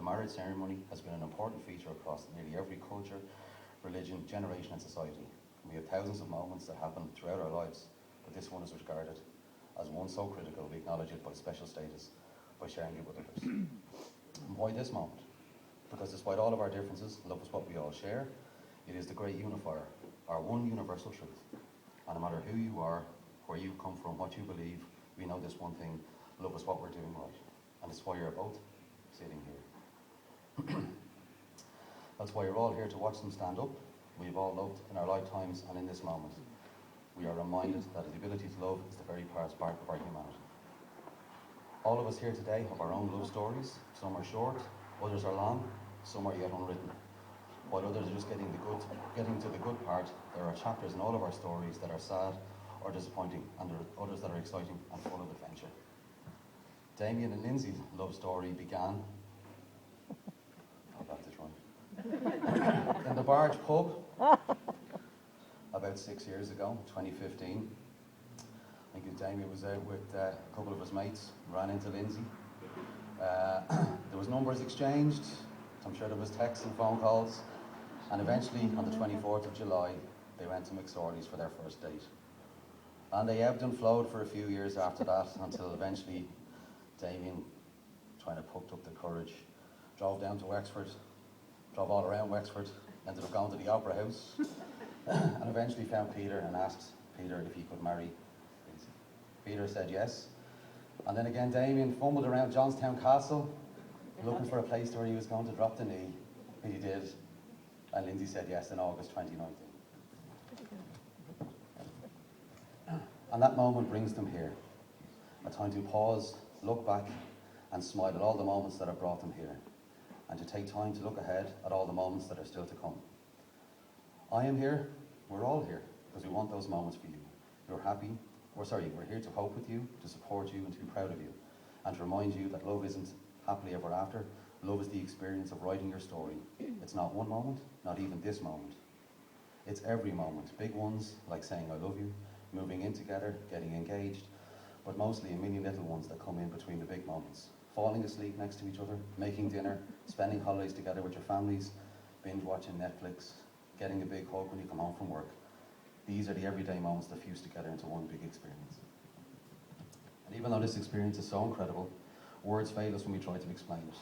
marriage ceremony has been an important feature across nearly every culture, religion, generation and society. We have thousands of moments that happen throughout our lives, but this one is regarded as one so critical we acknowledge it by special status, by sharing it with others. And why this moment? Because despite all of our differences, love is what we all share. It is the great unifier, our one universal truth. And no matter who you are, where you come from, what you believe, we know this one thing: love is what we're doing right. And it's why you're both sitting here. That's why you're all here to watch them stand up. We've all loved in our lifetimes, and in this moment, we are reminded that the ability to love is the very part of our humanity. All of us here today have our own love stories. Some are short, others are long, some are yet unwritten. While others are just getting to the good part, there are chapters in all of our stories that are sad or disappointing, and there are others that are exciting and full of adventure. Damien and Lindsay's love story began, I got this right, in the Barge pub about 6 years ago, 2015. I think Damien was out with a couple of his mates, ran into Lindsay. There was numbers exchanged, I'm sure there was texts and phone calls, and eventually on the 24th of July, they went to McSorley's for their first date. And they ebbed and flowed for a few years after that, until eventually Damien, trying to put up the courage, drove down to Wexford, drove all around Wexford, ended up going to the Opera House, and eventually found Peter and asked Peter if he could marry Lindsay. Peter said yes. And then again, Damien fumbled around Johnstown Castle, looking for a place where he was going to drop the knee, and he did. And Lindsay said yes in August 2019. And that moment brings them here. A time to pause, look back, and smile at all the moments that have brought them here, and to take time to look ahead at all the moments that are still to come. I am here, we're all here, because we want those moments for you. We're here to hope with you, to support you, and to be proud of you, and to remind you that love isn't happily ever after. Love is the experience of writing your story. It's not one moment, not even this moment. It's every moment, big ones like saying I love you, moving in together, getting engaged, but mostly a million little ones that come in between the big moments. Falling asleep next to each other, making dinner, spending holidays together with your families, binge watching Netflix, getting a big hug when you come home from work. These are the everyday moments that fuse together into one big experience. And even though this experience is so incredible, words fail us when we try to explain it.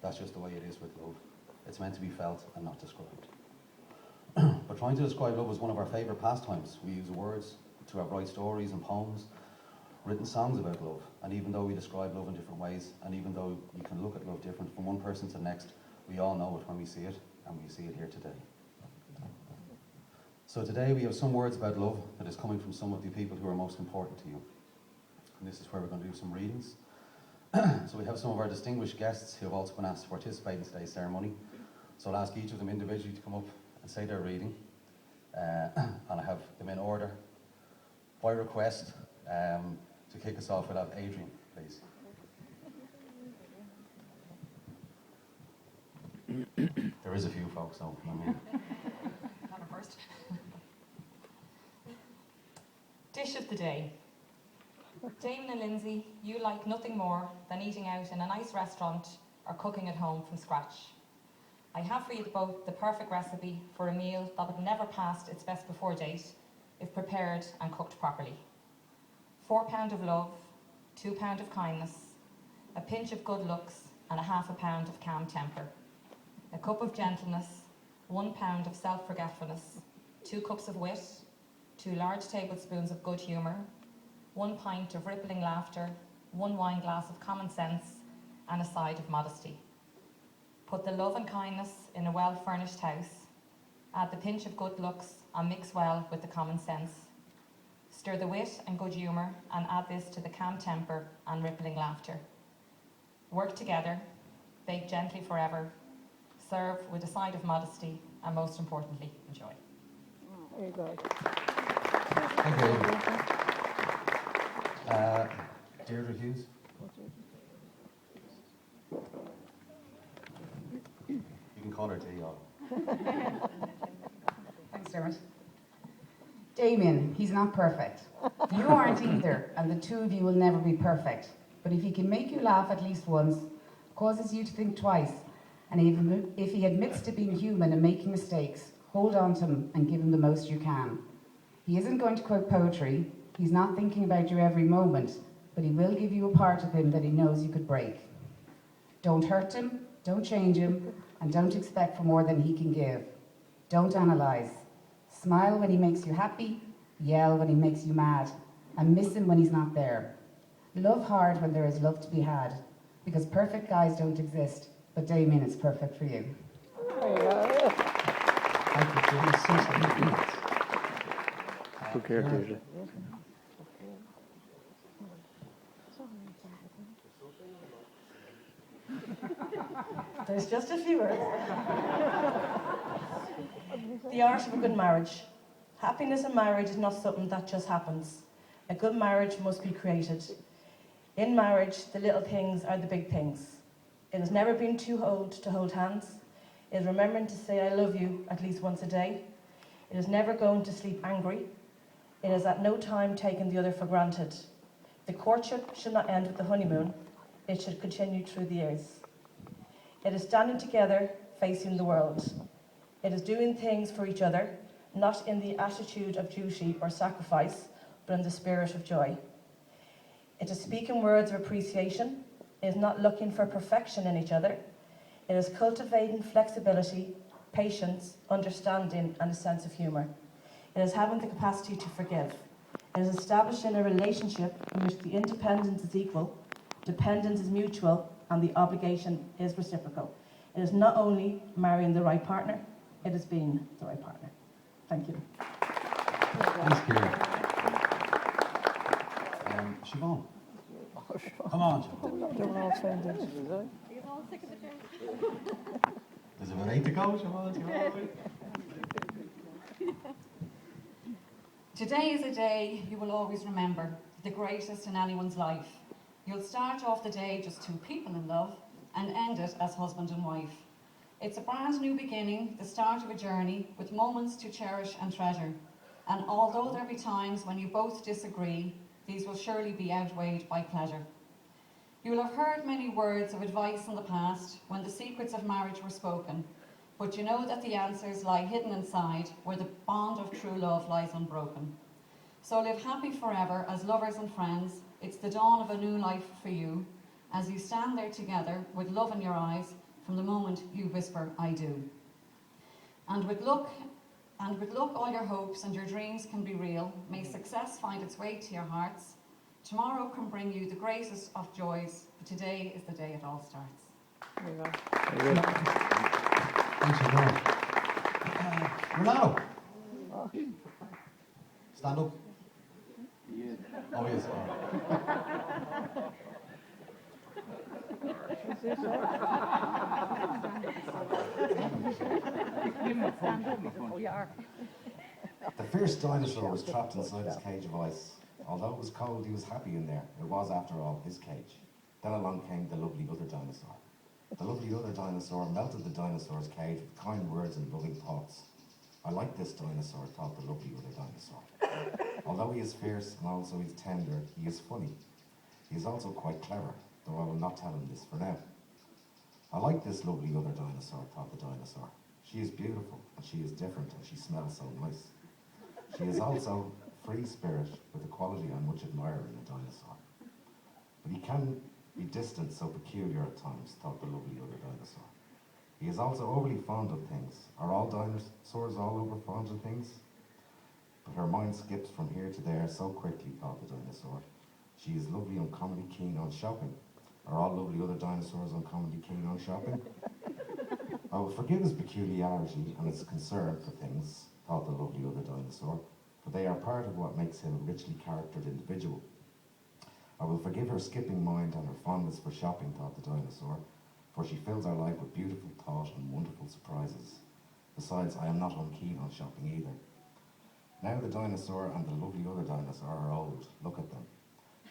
That's just the way it is with love. It's meant to be felt and not described. But trying to describe love is one of our favourite pastimes. We use words to write stories and poems, written songs about love. And even though we describe love in different ways, and even though you can look at love different from one person to the next, we all know it when we see it, and we see it here today. So today we have some words about love that is coming from some of the people who are most important to you. And this is where we're going to do some readings. So we have some of our distinguished guests who have also been asked to participate in today's ceremony. So I'll ask each of them individually to come up and say their reading. And I have them in order. By request, to kick us off, we'll have Adrian, please. There is a few folks, though. Hannah first. Dish of the day. Damon and Lindsay, you like nothing more than eating out in a nice restaurant or cooking at home from scratch. I have for you both the perfect recipe for a meal that would never pass its best before date if prepared and cooked properly. 4 pound of love, 2 pound of kindness, a pinch of good looks and a half a pound of calm temper. A cup of gentleness, 1 pound of self-forgetfulness, 2 cups of wit, 2 large tablespoons of good humour, 1 pint of rippling laughter, 1 wine glass of common sense, and a side of modesty. Put the love and kindness in a well-furnished house. Add the pinch of good looks and mix well with the common sense. Stir the wit and good humour and add this to the calm temper and rippling laughter. Work together, bake gently forever, serve with a side of modesty, and most importantly, enjoy. Very good. Thank you. Deirdre Hughes. You can call her Dee. Thanks, Dermot. Damien, he's not perfect. You aren't either, and the two of you will never be perfect. But if he can make you laugh at least once, causes you to think twice, and even if he admits to being human and making mistakes, hold on to him and give him the most you can. He isn't going to quote poetry, he's not thinking about you every moment, but he will give you a part of him that he knows you could break. Don't hurt him, don't change him, and don't expect for more than he can give. Don't analyse. Smile when he makes you happy, yell when he makes you mad, and miss him when he's not there. Love hard when there is love to be had, because perfect guys don't exist, but Damien is perfect for you. Who cares, usually? There's just a few words. The art of a good marriage. Happiness in marriage is not something that just happens. A good marriage must be created. In marriage, the little things are the big things. It has never been too old to hold hands. It is remembering to say I love you at least once a day. It is never going to sleep angry. It is at no time taking the other for granted. The courtship should not end with the honeymoon. It should continue through the years. It is standing together, facing the world. It is doing things for each other, not in the attitude of duty or sacrifice, but in the spirit of joy. It is speaking words of appreciation. It is not looking for perfection in each other. It is cultivating flexibility, patience, understanding, and a sense of humour. It is having the capacity to forgive. It is establishing a relationship in which the independence is equal, dependence is mutual, and the obligation is reciprocal. It is not only marrying the right partner, it is being the right partner. Thank you. Thanks, Kieran. Siobhan. Come on, Siobhan. There's about 8 to go, Siobhan. Today is a day you will always remember, the greatest in anyone's life. You'll start off the day just two people in love and end it as husband and wife. It's a brand new beginning, the start of a journey with moments to cherish and treasure. And although there'll be times when you both disagree, these will surely be outweighed by pleasure. You will have heard many words of advice in the past when the secrets of marriage were spoken, but you know that the answers lie hidden inside where the bond of true love lies unbroken. So live happy forever as lovers and friends. It's the dawn of a new life for you as you stand there together with love in your eyes from the moment you whisper, I do. And with luck, all your hopes and your dreams can be real. May success find its way to your hearts. Tomorrow can bring you the greatest of joys, but today is the day it all starts. Very good. Thanks, Siobhan. Renato. Stand up. Oh, yes. The fierce dinosaur was trapped inside his cage of ice. Although it was cold, he was happy in there. It was, after all, his cage. Then along came the lovely other dinosaur. The lovely other dinosaur melted the dinosaur's cage with kind words and loving thoughts. I like this dinosaur, thought the lovely other dinosaur. Although he is fierce and also he's tender, he is funny. He is also quite clever, though I will not tell him this for now. I like this lovely other dinosaur, thought the dinosaur. She is beautiful, and she is different, and she smells so nice. She is also free spirit with a quality I much admire in a dinosaur. But he can be distant, so peculiar at times, thought the lovely other dinosaur. He is also overly fond of things. Are all dinosaurs all over fond of things? But her mind skips from here to there so quickly, thought the dinosaur. She is lovely, uncommonly keen on shopping. Are all lovely other dinosaurs uncommonly keen on shopping? I will forgive his peculiarity and his concern for things, thought the lovely other dinosaur, for they are part of what makes him a richly charactered individual. I will forgive her skipping mind and her fondness for shopping, thought the dinosaur, for she fills our life with beautiful thought and wonderful surprises. Besides, I am not unkeen on shopping either. Now the dinosaur and the lovely other dinosaur are old. Look at them.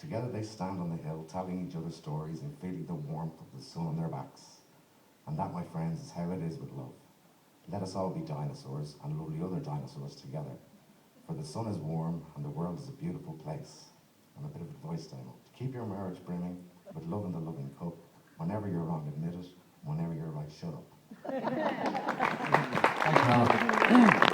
Together they stand on the hill, telling each other stories and feeling the warmth of the sun on their backs. And that, my friends, is how it is with love. Let us all be dinosaurs and lovely other dinosaurs together. For the sun is warm and the world is a beautiful place. And a bit of advice, Dino. To keep your marriage brimming with love in the loving cup, Whenever you're wrong, admit it. Whenever you're right, shut up. Thank you, Alan.